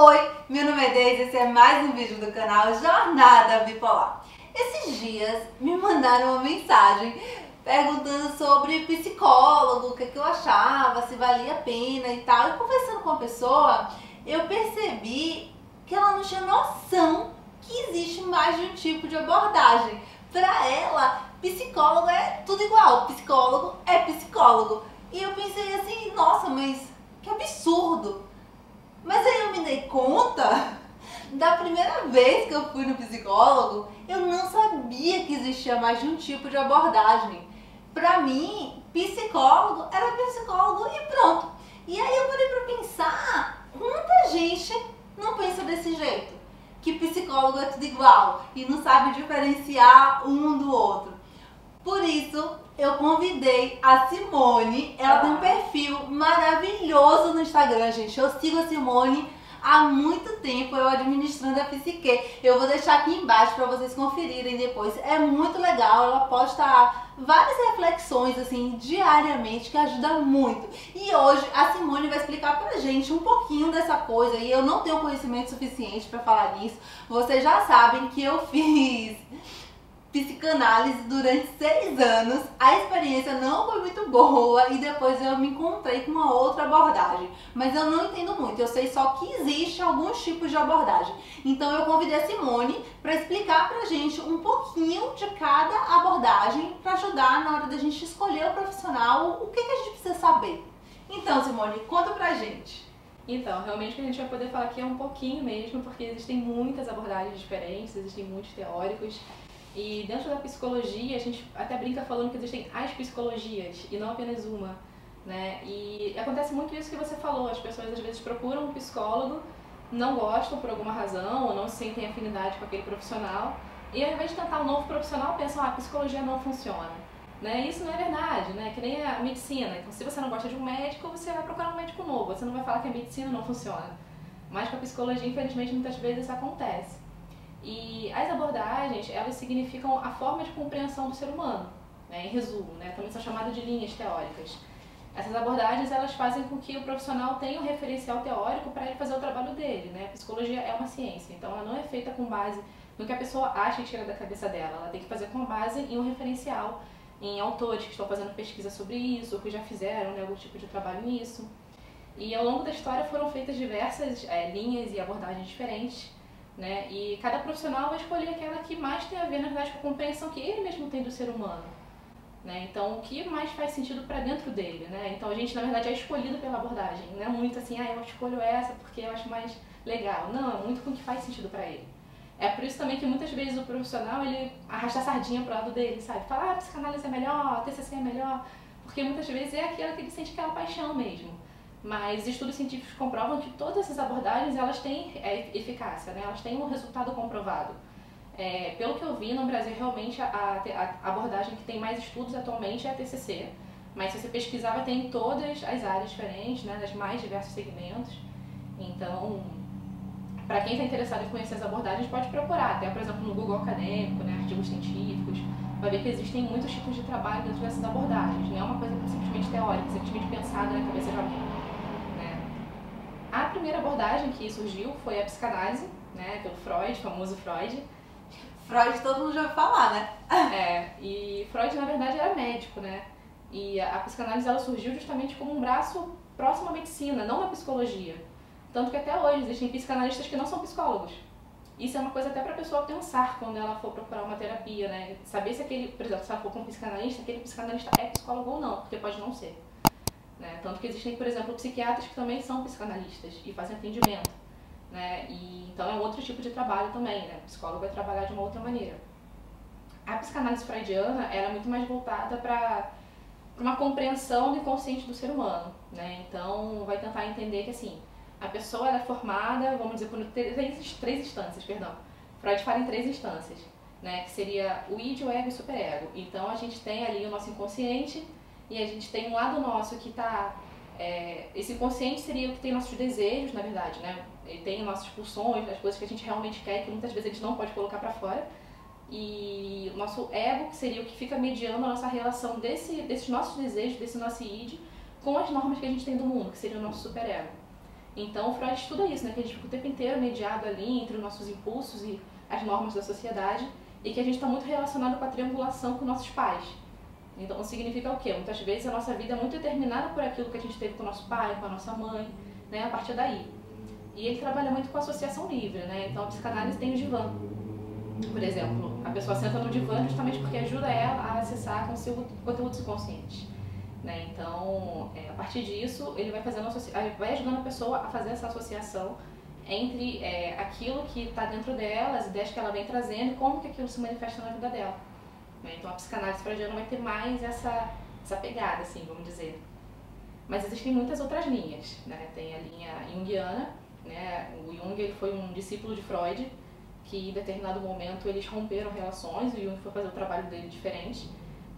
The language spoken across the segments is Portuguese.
Oi, meu nome é Deise e esse é mais um vídeo do canal Jornada Bipolar. Esses dias me mandaram uma mensagem perguntando sobre psicólogo, o que eu achava, se valia a pena e tal. E conversando com a pessoa, eu percebi que ela não tinha noção que existe mais de um tipo de abordagem. Para ela, psicólogo é tudo igual, psicólogo é psicólogo. E eu pensei assim, nossa, mas que absurdo! Mas aí eu me dei conta, da primeira vez que eu fui no psicólogo, eu não sabia que existia mais de um tipo de abordagem. Pra mim, psicólogo era psicólogo e pronto. E aí eu parei pra pensar, muita gente não pensa desse jeito. Que psicólogo é tudo igual e não sabe diferenciar um do outro. Por isso, eu convidei a Simone. Ela tem um perfil maravilhoso no Instagram, gente. Eu sigo a Simone há muito tempo, eu administrando a Psique. Eu vou deixar aqui embaixo para vocês conferirem depois. É muito legal, ela posta várias reflexões assim diariamente que ajuda muito. E hoje a Simone vai explicar pra gente um pouquinho dessa coisa e eu não tenho conhecimento suficiente para falar nisso. Vocês já sabem que eu fiz psicanálise durante 6 anos, a experiência não foi muito boa e depois eu me encontrei com uma outra abordagem, mas eu não entendo muito, eu sei só que existe alguns tipos de abordagem. Então eu convidei a Simone para explicar pra gente um pouquinho de cada abordagem para ajudar na hora da gente escolher o profissional, o que a gente precisa saber. Então, Simone, conta pra gente. Então, realmente o que a gente vai poder falar aqui é um pouquinho mesmo, porque existem muitas abordagens diferentes, existem muitos teóricos. E dentro da psicologia, a gente até brinca falando que existem as psicologias e não apenas uma, né? E acontece muito isso que você falou, as pessoas às vezes procuram um psicólogo, não gostam por alguma razão ou não sentem afinidade com aquele profissional e ao invés de tentar um novo profissional, pensam, a psicologia não funciona, né? Isso não é verdade, né? Que nem a medicina. Então, se você não gosta de um médico, você vai procurar um médico novo, você não vai falar que a medicina não funciona. Mas com a psicologia, infelizmente, muitas vezes isso acontece. E as abordagens, elas significam a forma de compreensão do ser humano, né, em resumo, né, também são chamadas de linhas teóricas. Essas abordagens, elas fazem com que o profissional tenha um referencial teórico para ele fazer o trabalho dele, né. A psicologia é uma ciência, então ela não é feita com base no que a pessoa acha e tira da cabeça dela, ela tem que fazer com base em um referencial, em autores que estão fazendo pesquisa sobre isso, ou que já fizeram, né, algum tipo de trabalho nisso. E ao longo da história foram feitas diversas linhas e abordagens diferentes, né? E cada profissional vai escolher aquela que mais tem a ver, na verdade, com a compreensão que ele mesmo tem do ser humano, né? Então, o que mais faz sentido para dentro dele, né? Então, a gente, na verdade, é escolhido pela abordagem, não é muito assim, eu escolho essa porque eu acho mais legal. Não, é muito com o que faz sentido para ele. É por isso também que muitas vezes o profissional, ele arrasta a sardinha pro lado dele, sabe? Fala, a psicanálise é melhor, a TCC é melhor, porque muitas vezes é aquela que ele sente aquela paixão mesmo. Mas estudos científicos comprovam que todas essas abordagens, elas têm eficácia, né? Elas têm um resultado comprovado. Pelo que eu vi, no Brasil, realmente a abordagem que tem mais estudos atualmente é a TCC. Mas se você pesquisar, vai ter em todas as áreas diferentes, né? Das mais diversos segmentos. Então, para quem está interessado em conhecer as abordagens, pode procurar. Até, por exemplo, no Google Acadêmico, né? Artigos científicos. Vai ver que existem muitos tipos de trabalho dentro dessas abordagens. Não é uma coisa simplesmente teórica, simplesmente pensada na cabeça de alguém. A primeira abordagem que surgiu foi a psicanálise, né, pelo Freud, o famoso Freud. Freud todo mundo já ouviu falar, né? E Freud na verdade era médico, né? E a psicanálise ela surgiu justamente como um braço próximo à medicina, não à psicologia. Tanto que até hoje existem psicanalistas que não são psicólogos. Isso é uma coisa até para a pessoa pensar quando ela for procurar uma terapia, né? Saber se aquele, por exemplo, se ela for com um psicanalista, aquele psicanalista é psicólogo ou não, porque pode não ser. Né? Tanto que existem, por exemplo, psiquiatras que também são psicanalistas e fazem atendimento, né? E, então é um outro tipo de trabalho também, né? O psicólogo vai trabalhar de uma outra maneira. A psicanálise freudiana era muito mais voltada para uma compreensão do inconsciente do ser humano, né? Então vai tentar entender que assim, a pessoa ela é formada, vamos dizer, por três instâncias, perdão. Freud fala em 3 instâncias, né? Que seria o id, o ego e o superego. Então a gente tem ali o nosso inconsciente, e a gente tem um lado nosso que está... esse inconsciente seria o que tem nossos desejos, na verdade, né? Ele tem nossas pulsões, as coisas que a gente realmente quer e que muitas vezes a gente não pode colocar para fora. E o nosso ego, que seria o que fica mediando a nossa relação desses nossos desejos, desse nosso id, com as normas que a gente tem do mundo, que seria o nosso superego. Então o Freud estuda isso, né? Que a gente fica o tempo inteiro mediado ali entre os nossos impulsos e as normas da sociedade e que a gente está muito relacionado com a triangulação com nossos pais. Então significa o quê? Muitas vezes a nossa vida é muito determinada por aquilo que a gente teve com o nosso pai, com a nossa mãe, né? A partir daí. E ele trabalha muito com associação livre, né? Então a psicanálise tem o divã. Por exemplo, a pessoa senta no divã justamente porque ajuda ela a acessar com seu conteúdos inconscientes. Né? Então, a partir disso, ele vai vai ajudando a pessoa a fazer essa associação entre aquilo que está dentro dela, as ideias que ela vem trazendo e como que aquilo se manifesta na vida dela. Né? Então, a psicanálise freudiana vai ter mais essa pegada, assim, vamos dizer. Mas existem muitas outras linhas. Né? Tem a linha junguiana, né? O Jung ele foi um discípulo de Freud, que em determinado momento eles romperam relações, o Jung foi fazer o trabalho dele diferente.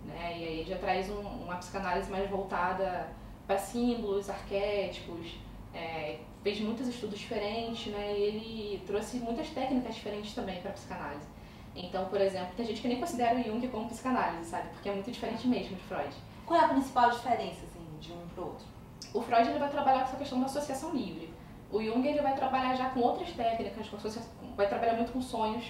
Né? E aí ele já traz uma psicanálise mais voltada para símbolos, arquétipos, fez muitos estudos diferentes, né? E ele trouxe muitas técnicas diferentes também para a psicanálise. Então, por exemplo, tem gente que nem considera o Jung como psicanálise, sabe? Porque é muito diferente mesmo de Freud. Qual é a principal diferença, assim, de um para o outro? O Freud ele vai trabalhar com essa questão da associação livre. O Jung ele vai trabalhar já com outras técnicas, vai trabalhar muito com sonhos.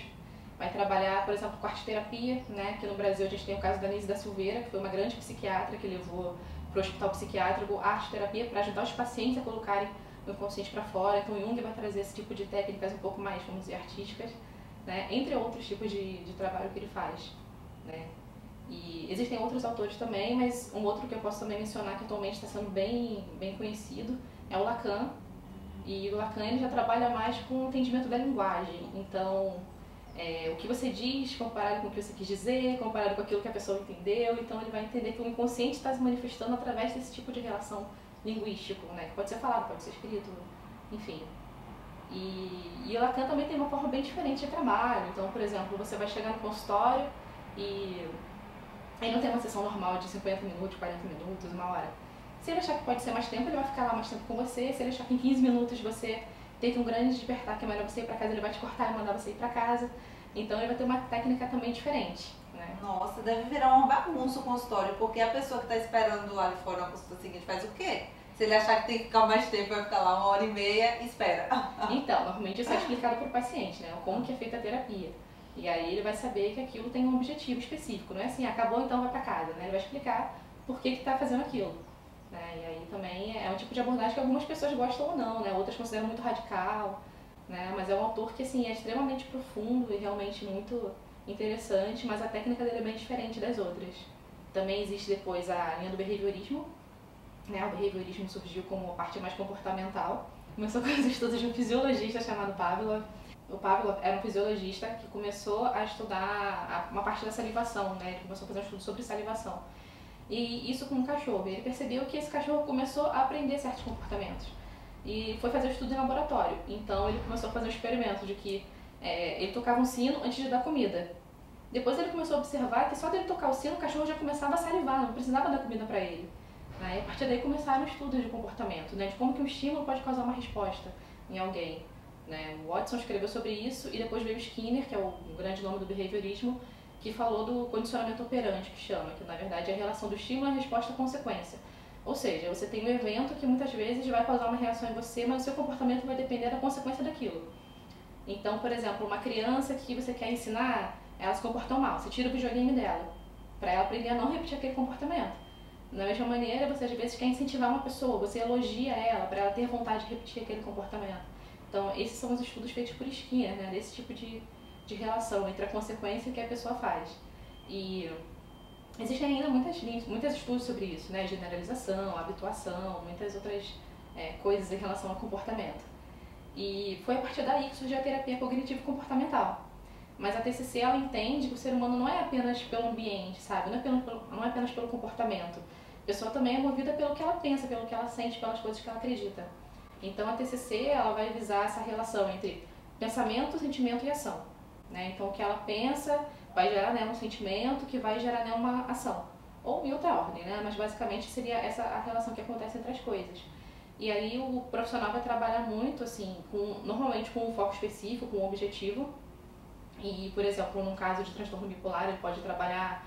Vai trabalhar, por exemplo, com arte-terapia, né? Que no Brasil a gente tem o caso da Anísia da Silveira, que foi uma grande psiquiatra que levou para o hospital psiquiátrico a arte-terapia para ajudar os pacientes a colocarem o inconsciente para fora. Então, o Jung vai trazer esse tipo de técnicas um pouco mais, vamos dizer, artísticas, né? Entre outros tipos de trabalho que ele faz. Né? E existem outros autores também, mas um outro que eu posso também mencionar que atualmente está sendo bem conhecido é o Lacan. E o Lacan ele já trabalha mais com o entendimento da linguagem. Então, o que você diz comparado com o que você quis dizer, comparado com aquilo que a pessoa entendeu. Então ele vai entender que o inconsciente está se manifestando através desse tipo de relação linguístico, né? Que pode ser falado, pode ser escrito, enfim. E o Lacan também tem uma forma bem diferente de trabalho. Então, por exemplo, você vai chegar no consultório e ele não tem uma sessão normal de 50 minutos, 40 minutos, uma hora. Se ele achar que pode ser mais tempo, ele vai ficar lá mais tempo com você. Se ele achar que em 15 minutos você teve um grande despertar, que é melhor você ir para casa, ele vai te cortar e mandar você ir para casa. Então ele vai ter uma técnica também diferente. Né? Nossa, deve virar uma bagunça o consultório, porque a pessoa que está esperando lá de fora na consulta seguinte faz o quê? Se ele achar que tem que ficar mais tempo, vai ficar lá 1h30 e espera. Então, normalmente isso é explicado para o paciente, né? Como que é feita a terapia. E aí ele vai saber que aquilo tem um objetivo específico. Não é assim, acabou, então vai para casa. Né? Ele vai explicar por que está fazendo aquilo. Né? E aí também é um tipo de abordagem que algumas pessoas gostam ou não, né? Outras consideram muito radical, né? Mas é um autor que assim, é extremamente profundo e realmente muito interessante, mas a técnica dele é bem diferente das outras. Também existe depois a linha do behaviorismo, né? O behaviorismo surgiu como a parte mais comportamental. Começou com os estudos de um fisiologista chamado Pavlov. O Pavlov era um fisiologista que começou a estudar uma parte da salivação, né? Ele começou a fazer um estudo sobre salivação. E isso com um cachorro. Ele percebeu que esse cachorro começou a aprender certos comportamentos. E foi fazer o estudo em laboratório. Então ele começou a fazer um experimento de que ele tocava um sino antes de dar comida. Depois ele começou a observar que só dele tocar o sino, o cachorro já começava a salivar, não precisava dar comida para ele. Aí, a partir daí começaram estudos de comportamento, né, de como que um estímulo pode causar uma resposta em alguém. Né? O Watson escreveu sobre isso e depois veio Skinner, que é o grande nome do behaviorismo, que falou do condicionamento operante, que chama, que na verdade é a relação do estímulo e a resposta à consequência. Ou seja, você tem um evento que muitas vezes vai causar uma reação em você, mas o seu comportamento vai depender da consequência daquilo. Então, por exemplo, uma criança que você quer ensinar, ela se comportou mal, você tira o videogame dela, para ela aprender a não repetir aquele comportamento. Da mesma maneira, você às vezes quer incentivar uma pessoa, você elogia ela para ela ter vontade de repetir aquele comportamento. Então, esses são os estudos feitos por Skinner, né, desse tipo de relação entre a consequência e o que a pessoa faz. E existem ainda muitos estudos sobre isso, né, generalização, habituação, muitas outras coisas em relação ao comportamento. E foi a partir daí que surgiu a terapia cognitivo-comportamental. Mas a TCC, ela entende que o ser humano não é apenas pelo ambiente, sabe? Não é apenas pelo comportamento. A pessoa também é movida pelo que ela pensa, pelo que ela sente, pelas coisas que ela acredita. Então a TCC, ela vai visar essa relação entre pensamento, sentimento e ação. Né? Então o que ela pensa vai gerar nela um sentimento que vai gerar nela uma ação. Ou em outra ordem, né? Mas basicamente seria essa a relação que acontece entre as coisas. E aí o profissional vai trabalhar muito, assim, normalmente com um foco específico, com um objetivo. E, por exemplo, num caso de transtorno bipolar, ele pode trabalhar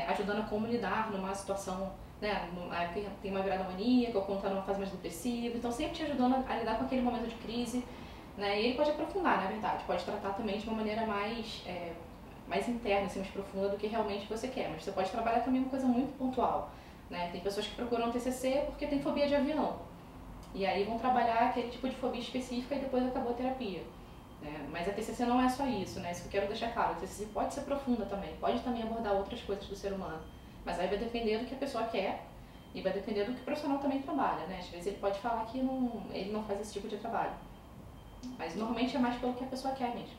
ajudando a como lidar numa situação né, tem uma virada maníaca ou quando está numa fase mais depressiva, então sempre te ajudando a lidar com aquele momento de crise, né, e ele pode aprofundar, na verdade, pode tratar também de uma maneira mais interna, assim, mais profunda do que realmente você quer, mas você pode trabalhar também uma coisa muito pontual, né, tem pessoas que procuram TCC porque tem fobia de avião, e aí vão trabalhar aquele tipo de fobia específica e depois acabou a terapia. Mas a TCC não é só isso, né? Isso que eu quero deixar claro. A TCC pode ser profunda também, pode também abordar outras coisas do ser humano. Mas aí vai depender do que a pessoa quer e vai depender do que o profissional também trabalha, né? Às vezes ele pode falar que ele não faz esse tipo de trabalho. Mas normalmente é mais pelo que a pessoa quer mesmo.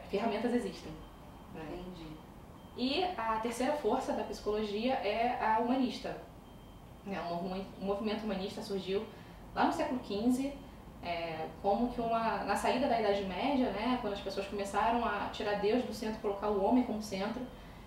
Ferramentas existem. Né? Entendi. E a terceira força da psicologia é a humanista. O movimento humanista surgiu lá no século XV, como que na saída da Idade Média, né, quando as pessoas começaram a tirar Deus do centro e colocar o homem como centro.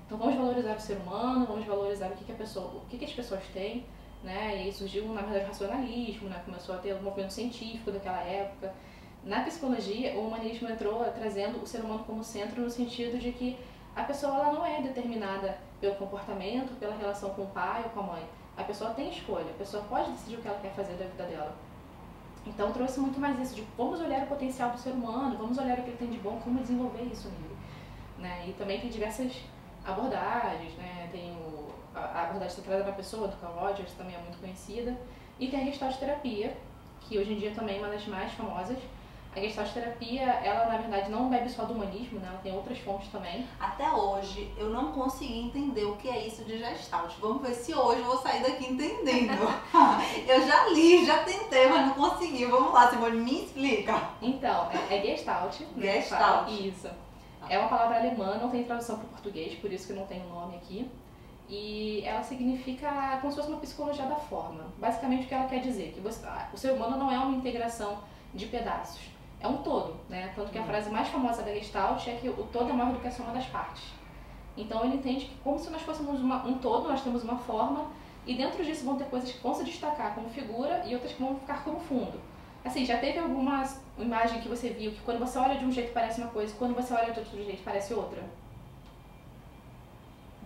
Então vamos valorizar o ser humano, vamos valorizar o que as pessoas têm, né, e aí surgiu, na verdade, o racionalismo, né, começou a ter o movimento científico daquela época. Na psicologia, o humanismo entrou trazendo o ser humano como centro no sentido de que a pessoa ela não é determinada pelo comportamento, pela relação com o pai ou com a mãe. A pessoa tem escolha, a pessoa pode decidir o que ela quer fazer da vida dela. Então trouxe muito mais isso de vamos olhar o potencial do ser humano, vamos olhar o que ele tem de bom, como desenvolver isso nele. Né? E também tem diversas abordagens, né? Tem a abordagem centrada na pessoa, do Carl Rogers, também é muito conhecida. E tem a Gestalt terapia, que hoje em dia também é uma das mais famosas. A Gestalt terapia, ela na verdade não bebe só do humanismo, né? Ela tem outras fontes também. Até hoje eu não consegui entender o que é isso de Gestalt. Vamos ver se hoje eu vou sair daqui entendendo. Eu já li, já tentei, mas não consegui. Vamos lá, Simone, me explica. Então, é Gestalt. Gestalt. Isso. É uma palavra alemã, não tem tradução para o português, por isso que não tem o nome aqui. E ela significa como se fosse uma psicologia da forma. Basicamente o que ela quer dizer, que o ser humano não é uma integração de pedaços. É um todo, né? Tanto que a frase mais famosa da Gestalt é que o todo é maior do que a soma das partes. Então ele entende que como se nós fôssemos um todo, nós temos uma forma e dentro disso vão ter coisas que vão se destacar como figura e outras que vão ficar como fundo. Assim, já teve alguma imagem que você viu que quando você olha de um jeito parece uma coisa, quando você olha de outro jeito parece outra?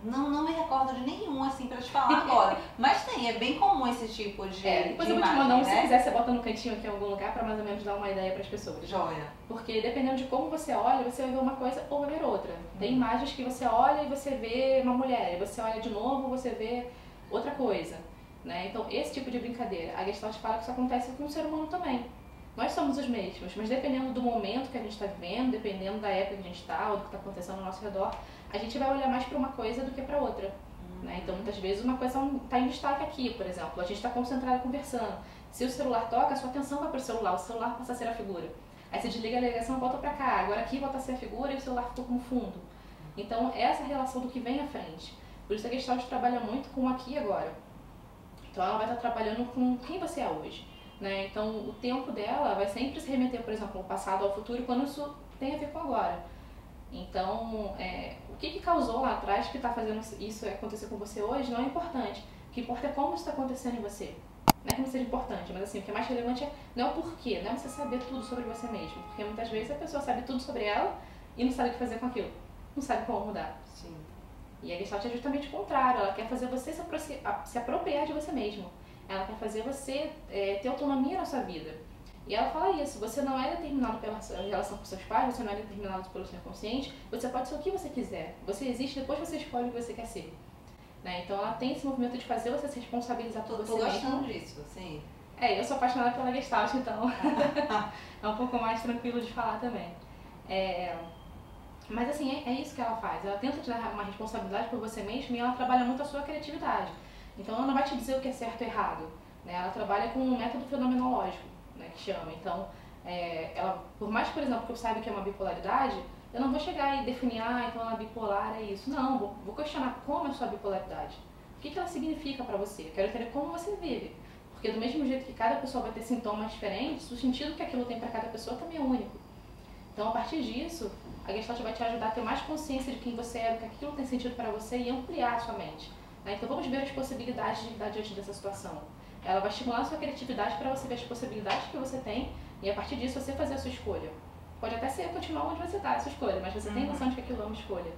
Não me recordo de nenhum, assim, pra te falar agora. Mas tem, é bem comum esse tipo de depois eu vou te imagem, mandar, né? se quiser, você bota no cantinho aqui em algum lugar pra mais ou menos dar uma ideia pras pessoas. Joia. Porque dependendo de como você olha, você vai ver uma coisa ou vai ver outra. Tem imagens que você olha e você vê uma mulher, e você olha de novo você vê outra coisa. Né? Então, esse tipo de brincadeira, a Gestalt fala que isso acontece com o ser humano também. Nós somos os mesmos, mas dependendo do momento que a gente está vivendo, dependendo da época que a gente está, ou do que está acontecendo ao nosso redor, a gente vai olhar mais para uma coisa do que para outra. Né? Então, muitas vezes, uma coisa está em destaque aqui, por exemplo, a gente está concentrado conversando. Se o celular toca, a sua atenção vai para o celular passa a ser a figura. Aí você desliga a ligação, volta para cá, agora aqui volta a ser a figura e o celular ficou como fundo. Então, essa relação do que vem à frente. Por isso a Gestalt trabalha muito com o aqui e agora. Então, ela vai estar trabalhando com quem você é hoje. Né? Então, o tempo dela vai sempre se remeter, por exemplo, ao passado, ao futuro, quando isso tem a ver com agora. Então, o que causou lá atrás que está fazendo isso acontecer com você hoje não é importante. O que importa é como isso está acontecendo em você. Não é que não seja importante, mas assim, o que é mais relevante não é o porquê, não é você saber tudo sobre você mesmo. Porque muitas vezes a pessoa sabe tudo sobre ela e não sabe o que fazer com aquilo. Não sabe como mudar. Sim. E a Gestalt é justamente o contrário. Ela quer fazer você se apropriar de você mesmo. Ela quer fazer você ter autonomia na sua vida. E ela fala isso, você não é determinado pela sua relação com seus pais, você não é determinado pelo seu inconsciente, você pode ser o que você quiser. Você existe, depois você escolhe o que você quer ser. Né? Então ela tem esse movimento de fazer você se responsabilizar por você mesmo. Tô gostando disso, sim. Eu sou apaixonada pela Gestalt, então é um pouco mais tranquilo de falar também. Mas assim, é isso que ela faz. Ela tenta te dar uma responsabilidade por você mesmo e ela trabalha muito a sua criatividade. Então ela não vai te dizer o que é certo ou errado. Né? Ela trabalha com um método fenomenológico, né, que chama. Então, ela, por mais, por exemplo, que eu saiba que é uma bipolaridade, eu não vou chegar e definir, então ela bipolar é isso. Não, vou questionar como é a sua bipolaridade. O que ela significa para você? Eu quero entender como você vive. Porque do mesmo jeito que cada pessoa vai ter sintomas diferentes, o sentido que aquilo tem para cada pessoa também é único. Então, a partir disso, a Gestalt vai te ajudar a ter mais consciência de quem você é, do que aquilo tem sentido para você e ampliar a sua mente. Então vamos ver as possibilidades de lidar diante dessa situação. Ela vai estimular a sua criatividade para você ver as possibilidades que você tem e a partir disso você fazer a sua escolha. Pode até ser continuar onde você está, a sua escolha, mas você tem noção de que aquilo é uma escolha.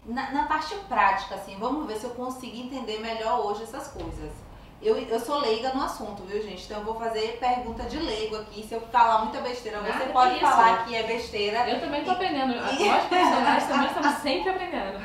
Na parte prática, assim, vamos ver se eu consigo entender melhor hoje essas coisas. Eu sou leiga no assunto, viu, gente? Então eu vou fazer pergunta de leigo aqui. Se eu falar muita besteira, você pode falar que é besteira. Eu também tô aprendendo. Nós profissionais também estamos sempre aprendendo.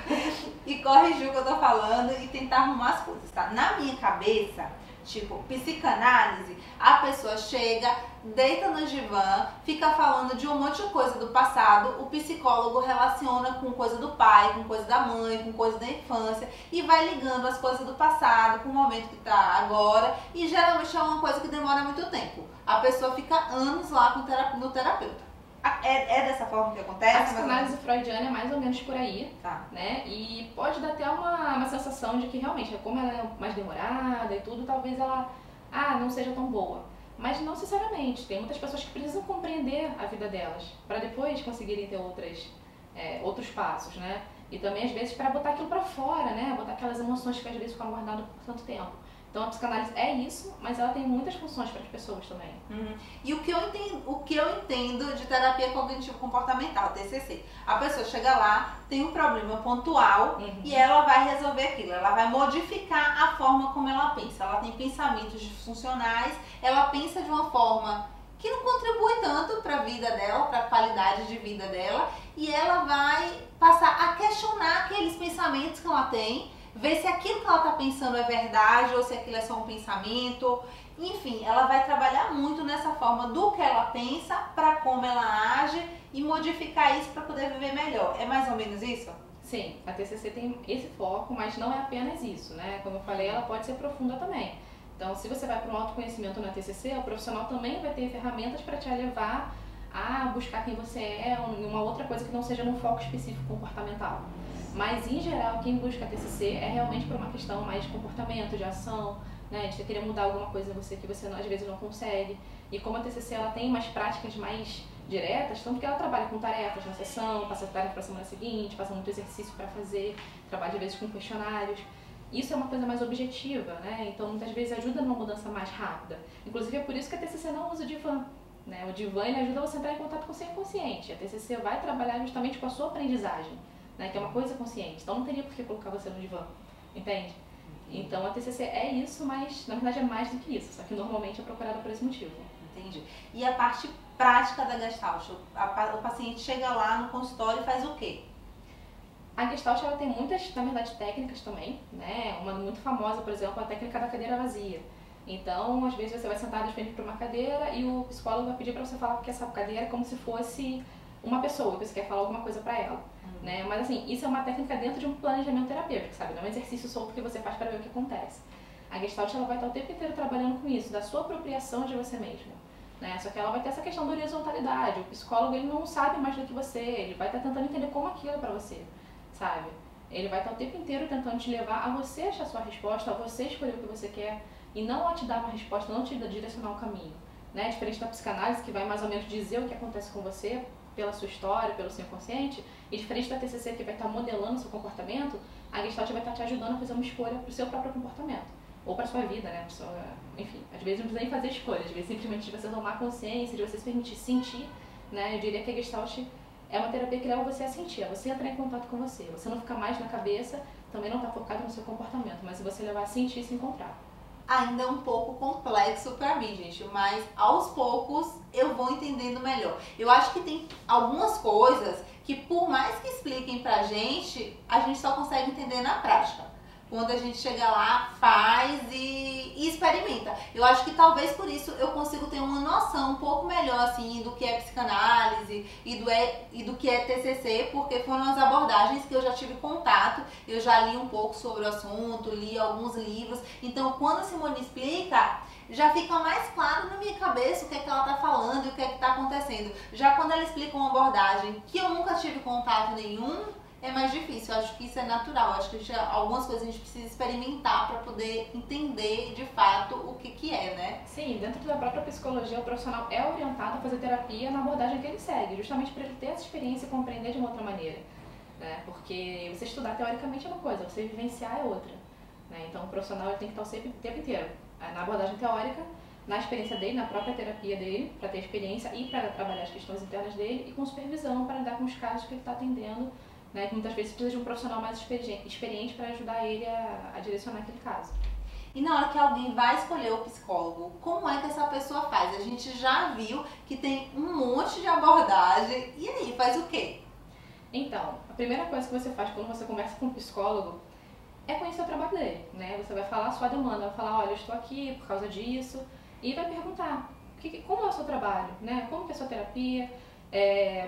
E corrigir o que eu tô falando e tentar arrumar as coisas, tá? Na minha cabeça, tipo, psicanálise, a pessoa chega, deita no divã, fica falando de um monte de coisa do passado, o psicólogo relaciona com coisa do pai, com coisa da mãe, com coisa da infância e vai ligando as coisas do passado com o momento que tá agora e geralmente é uma coisa que demora muito tempo. A pessoa fica anos lá no terapeuta. É dessa forma que acontece? A psicanálise freudiana é mais ou menos por aí, tá, né? E pode dar até uma sensação de que realmente, como ela é mais demorada e tudo, talvez ela não seja tão boa. Mas não necessariamente. Tem muitas pessoas que precisam compreender a vida delas para depois conseguirem ter outros passos, né? E também, às vezes, para botar aquilo para fora, né? Botar aquelas emoções que às vezes ficam guardadas por tanto tempo. Então a psicanálise é isso, mas ela tem muitas funções para as pessoas também. E o que eu entendo de terapia cognitivo-comportamental, TCC, a pessoa chega lá, tem um problema pontual e ela vai resolver aquilo, ela vai modificar a forma como ela pensa. Ela tem pensamentos disfuncionais, ela pensa de uma forma que não contribui tanto para a vida dela, para a qualidade de vida dela, e ela vai passar a questionar aqueles pensamentos que ela tem, ver se aquilo que ela está pensando é verdade ou se aquilo é só um pensamento. Enfim, ela vai trabalhar muito nessa forma do que ela pensa para como ela age e modificar isso para poder viver melhor. É mais ou menos isso? Sim, a TCC tem esse foco, mas não é apenas isso, né? Como eu falei, ela pode ser profunda também. Então, se você vai para um autoconhecimento na TCC, o profissional também vai ter ferramentas para te levar a buscar quem você é, uma outra coisa que não seja num foco específico comportamental. Mas, em geral, quem busca a TCC é realmente por uma questão mais de comportamento, de ação, né? De querer mudar alguma coisa em você que você às vezes não consegue. E como a TCC ela tem umas práticas mais diretas, tanto que ela trabalha com tarefas na sessão, passa tarefa para a semana seguinte, passa muito exercício para fazer, trabalha às vezes com questionários. Isso é uma coisa mais objetiva, né? Então, muitas vezes ajuda numa mudança mais rápida. Inclusive, é por isso que a TCC não usa o divã. Né? O divã ele ajuda você a entrar em contato com o seu inconsciente. A TCC vai trabalhar justamente com a sua aprendizagem, né? Que é uma coisa consciente. Então, não teria por que colocar você no divã, entende? Então, a TCC é isso, mas na verdade é mais do que isso. Só que normalmente é procurada por esse motivo. Entendi. E a parte prática da Gestalt? O paciente chega lá no consultório e faz o quê? A Gestalt ela tem muitas, na verdade, técnicas também, né? Uma muito famosa, por exemplo, a técnica da cadeira vazia. Então, às vezes você vai sentar de frente para uma cadeira e o psicólogo vai pedir para você falar que essa cadeira é como se fosse uma pessoa, que você quer falar alguma coisa para ela, né? Mas assim, isso é uma técnica dentro de um planejamento terapêutico, sabe? Não é um exercício solto que você faz para ver o que acontece. A Gestalt ela vai estar o tempo inteiro trabalhando com isso, da sua apropriação de você mesmo, né? Só que ela vai ter essa questão da horizontalidade. O psicólogo ele não sabe mais do que você, ele vai estar tentando entender como aquilo é para você, sabe? Ele vai estar o tempo inteiro tentando te levar a você achar a sua resposta, a você escolher o que você quer e não a te dar uma resposta, não te direcionar um caminho, né? Diferente da psicanálise que vai mais ou menos dizer o que acontece com você pela sua história, pelo seu inconsciente, e diferente da TCC que vai estar modelando o seu comportamento, a Gestalt vai estar te ajudando a fazer uma escolha para o seu próprio comportamento, ou para a sua vida, né? Enfim, às vezes não precisa nem fazer escolha, às vezes simplesmente de você tomar consciência, de você se permitir sentir, né? Eu diria que a Gestalt é uma terapia que leva você a sentir, a você entrar em contato com você não ficar mais na cabeça, também não está focado no seu comportamento, mas você levar a sentir e se encontrar. Ainda é um pouco complexo pra mim, gente, mas aos poucos eu vou entendendo melhor. Eu acho que tem algumas coisas que por mais que expliquem pra gente, a gente só consegue entender na prática. Quando a gente chega lá, faz e experimenta. Eu acho que talvez por isso eu consigo ter uma noção um pouco melhor assim do que é psicanálise e do que é TCC, porque foram as abordagens que eu já tive contato, eu já li um pouco sobre o assunto, li alguns livros. Então, quando a Simone explica, já fica mais claro na minha cabeça o que é que ela está falando e o que é que está acontecendo. Já quando ela explica uma abordagem que eu nunca tive contato nenhum, é mais difícil. Eu acho que isso é natural. Eu acho que algumas coisas a gente precisa experimentar para poder entender de fato o que é, né? Sim, dentro da própria psicologia, o profissional é orientado a fazer terapia na abordagem que ele segue, justamente para ele ter essa experiência e compreender de uma outra maneira, né? Porque você estudar teoricamente é uma coisa, você vivenciar é outra, né? Então o profissional ele tem que estar sempre, o tempo inteiro na abordagem teórica, na experiência dele, na própria terapia dele, para ter experiência e para trabalhar as questões internas dele, e com supervisão para lidar com os casos que ele está atendendo né? Que muitas vezes precisa de um profissional mais experiente para ajudar ele a direcionar aquele caso. E na hora que alguém vai escolher o psicólogo, como é que essa pessoa faz? A gente já viu que tem um monte de abordagem, e aí, faz o quê? Então, a primeira coisa que você faz quando você conversa com um psicólogo é conhecer o trabalho dele, né? Você vai falar a sua demanda, vai falar, olha, eu estou aqui por causa disso, e vai perguntar como é o seu trabalho, né? Como que é a sua terapia,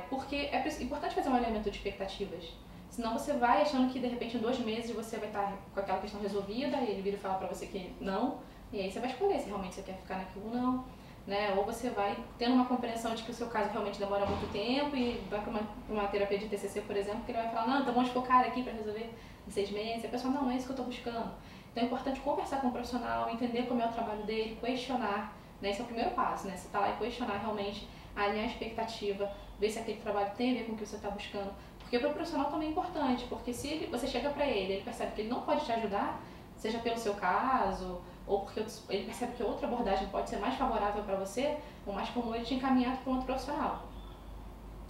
porque é importante fazer um alinhamento de expectativas. Senão você vai achando que de repente em 2 meses você vai estar com aquela questão resolvida e ele vira e fala pra você que não, e aí você vai escolher se realmente você quer ficar naquilo ou não, né? Ou você vai tendo uma compreensão de que o seu caso realmente demora muito tempo e vai pra uma terapia de TCC, por exemplo, que ele vai falar, não, então vamos focar aqui pra resolver em 6 meses. E a pessoa, não é isso que eu tô buscando. Então é importante conversar com o profissional, entender como é o trabalho dele, questionar, né? Esse é o primeiro passo, né? Você tá lá e questionar realmente, alinhar a expectativa, ver se aquele trabalho tem a ver com o que você está buscando. Porque para o profissional também é importante, porque se você chega para ele percebe que ele não pode te ajudar, seja pelo seu caso, ou porque ele percebe que outra abordagem pode ser mais favorável para você, o mais comum é ele te encaminhar para um outro profissional.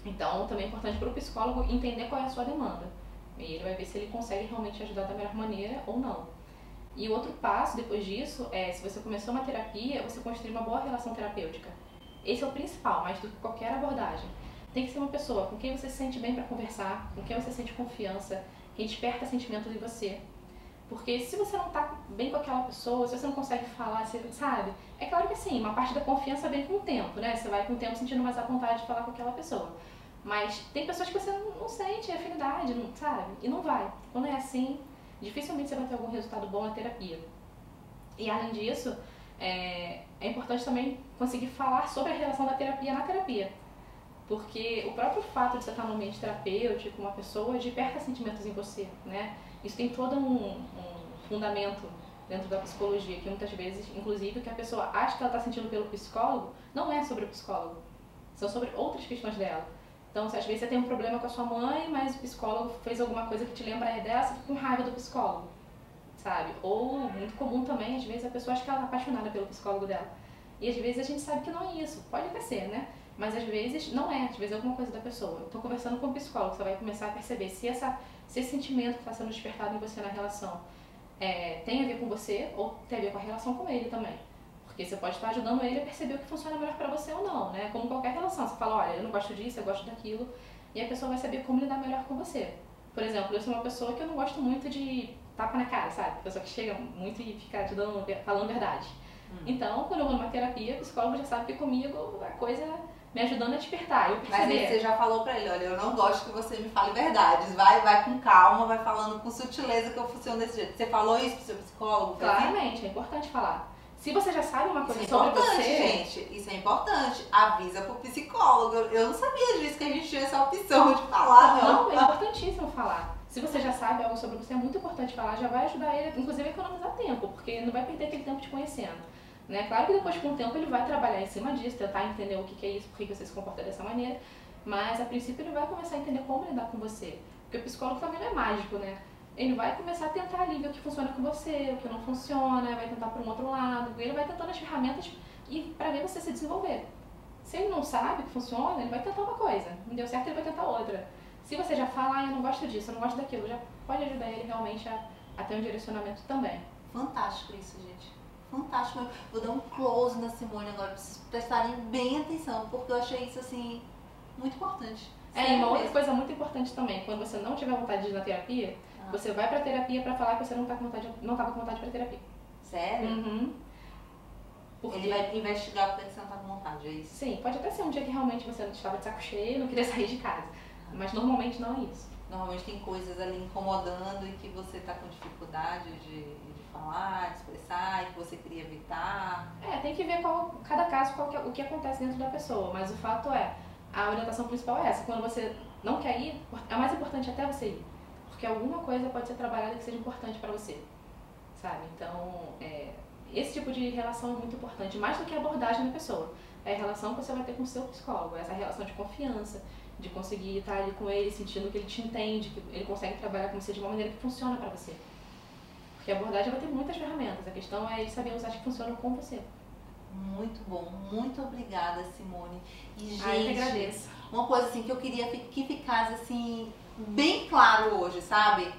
Então, também é importante para o psicólogo entender qual é a sua demanda. E ele vai ver se ele consegue realmente ajudar da melhor maneira ou não. E o outro passo, depois disso, é se você começou uma terapia, você construir uma boa relação terapêutica. Esse é o principal, mais do que qualquer abordagem. Tem que ser uma pessoa com quem você se sente bem para conversar, com quem você sente confiança, quem desperta sentimentos em você. Porque se você não está bem com aquela pessoa, se você não consegue falar, você sabe? É claro que sim, uma parte da confiança vem com o tempo, né? Você vai com o tempo sentindo mais a vontade de falar com aquela pessoa. Mas tem pessoas que você não sente afinidade, não, sabe? E não vai. Quando é assim, dificilmente você vai ter algum resultado bom na terapia. E além disso, é importante também conseguir falar sobre a relação da terapia na terapia. Porque o próprio fato de você estar no ambiente terapêutico, uma pessoa desperta sentimentos em você, né? Isso tem todo um fundamento dentro da psicologia, que muitas vezes, inclusive, o que a pessoa acha que ela está sentindo pelo psicólogo, não é sobre o psicólogo, são sobre outras questões dela. Então, às vezes você tem um problema com a sua mãe, mas o psicólogo fez alguma coisa que te lembra dela, você fica com raiva do psicólogo, sabe? Ou, muito comum também, às vezes a pessoa acha que ela está apaixonada pelo psicólogo dela. E às vezes a gente sabe que não é isso, pode até ser, né? Mas às vezes não é, às vezes é alguma coisa da pessoa. Estou conversando com o psicólogo, você vai começar a perceber se esse sentimento que está sendo despertado em você na relação tem a ver com você ou tem a ver com a relação com ele também. Porque você pode estar ajudando ele a perceber o que funciona melhor para você ou não, né? Como qualquer relação, você fala, olha, eu não gosto disso, eu gosto daquilo, e a pessoa vai saber como lidar melhor com você. Por exemplo, eu sou uma pessoa que eu não gosto muito de tapa na cara, sabe? Pessoa que chega muito e fica te dando, falando verdade. Então, quando eu vou numa terapia, o psicólogo já sabe que comigo a coisa me ajudando a despertar. Eu perceber. Mas aí você já falou pra ele, olha, eu não gosto que você me fale verdades. Vai com calma, vai falando com sutileza que eu funciono desse jeito. Você falou isso pro seu psicólogo? Claramente, é importante falar. Se você já sabe uma coisa isso sobre você... você... gente, isso é importante. Avisa pro psicólogo. Eu não sabia disso, que a gente tinha essa opção de falar, não. Não, é importantíssimo falar. Se você já sabe algo sobre você, é muito importante falar. Já vai ajudar ele, inclusive, a economizar tempo, porque não vai perder aquele tempo te conhecendo. Né? Claro que depois, com o tempo, ele vai trabalhar em cima disso, tentar entender o que é isso, por que você se comporta dessa maneira, mas a princípio ele vai começar a entender como lidar com você. Porque o psicólogo também não é mágico, né? Ele vai começar a tentar ali ver o que funciona com você, o que não funciona, vai tentar por um outro lado, ele vai tentando as ferramentas e para ver você se desenvolver. Se ele não sabe o que funciona, ele vai tentar uma coisa, não deu certo, ele vai tentar outra. Se você já fala, eu não gosto disso, eu não gosto daquilo, já pode ajudar ele realmente a ter um direcionamento também. Fantástico isso, gente. Fantástico. Vou dar um close na Simone agora, pra vocês prestarem bem atenção, porque eu achei isso, assim, muito importante. E uma outra coisa muito importante também, quando você não tiver vontade de ir na terapia, você vai pra terapia pra falar que você não tá com vontade de ir pra terapia. Sério? Uhum. Porque... ele vai investigar porque você não tá com vontade, é isso? Sim, pode até ser um dia que realmente você estava de saco cheio e não queria sair de casa, mas normalmente não é isso. Normalmente tem coisas ali incomodando e que você tá com dificuldade de falar, de expressar, e que você queria evitar. Tem que ver cada caso, o que acontece dentro da pessoa, mas o fato é, a orientação principal é essa, quando você não quer ir, é mais importante até você ir, porque alguma coisa pode ser trabalhada que seja importante para você, sabe? Então, esse tipo de relação é muito importante, mais do que a abordagem da pessoa, é a relação que você vai ter com o seu psicólogo, essa relação de confiança, de conseguir estar ali com ele, sentindo que ele te entende, que ele consegue trabalhar com você de uma maneira que funciona para você. Porque a abordagem vai ter muitas ferramentas, a questão é ele saber usar que funcionam com você. Muito bom, muito obrigada, Simone. E, gente, eu que agradeço. Uma coisa assim que eu queria que ficasse assim bem claro hoje, sabe?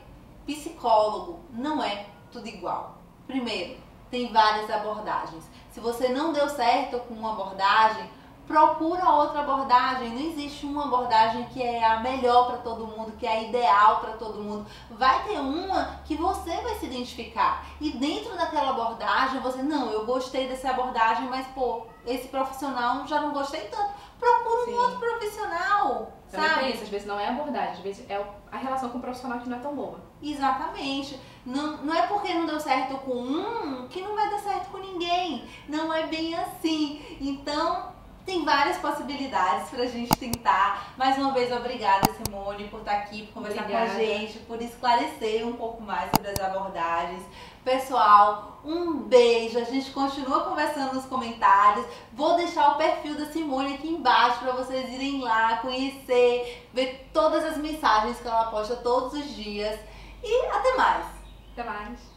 Psicólogo não é tudo igual. Primeiro, tem várias abordagens. Se você não deu certo com uma abordagem, procura outra abordagem. Não existe uma abordagem que é a melhor para todo mundo, que é a ideal para todo mundo. Vai ter uma que você vai se identificar. E dentro daquela abordagem, você, não, eu gostei dessa abordagem, mas pô, esse profissional já não gostei tanto. Procura um outro profissional, também sabe? tem isso, às vezes não é a abordagem, às vezes é a relação com o profissional que não é tão boa. Exatamente. Não é porque não deu certo com um que não vai dar certo com ninguém. Não é bem assim. Então, tem várias possibilidades pra gente tentar. Mais uma vez, obrigada, Simone, por estar aqui, por conversar com a gente, por esclarecer um pouco mais sobre as abordagens. Pessoal, um beijo. A gente continua conversando nos comentários. Vou deixar o perfil da Simone aqui embaixo para vocês irem lá, conhecer, ver todas as mensagens que ela posta todos os dias. E até mais! Até mais!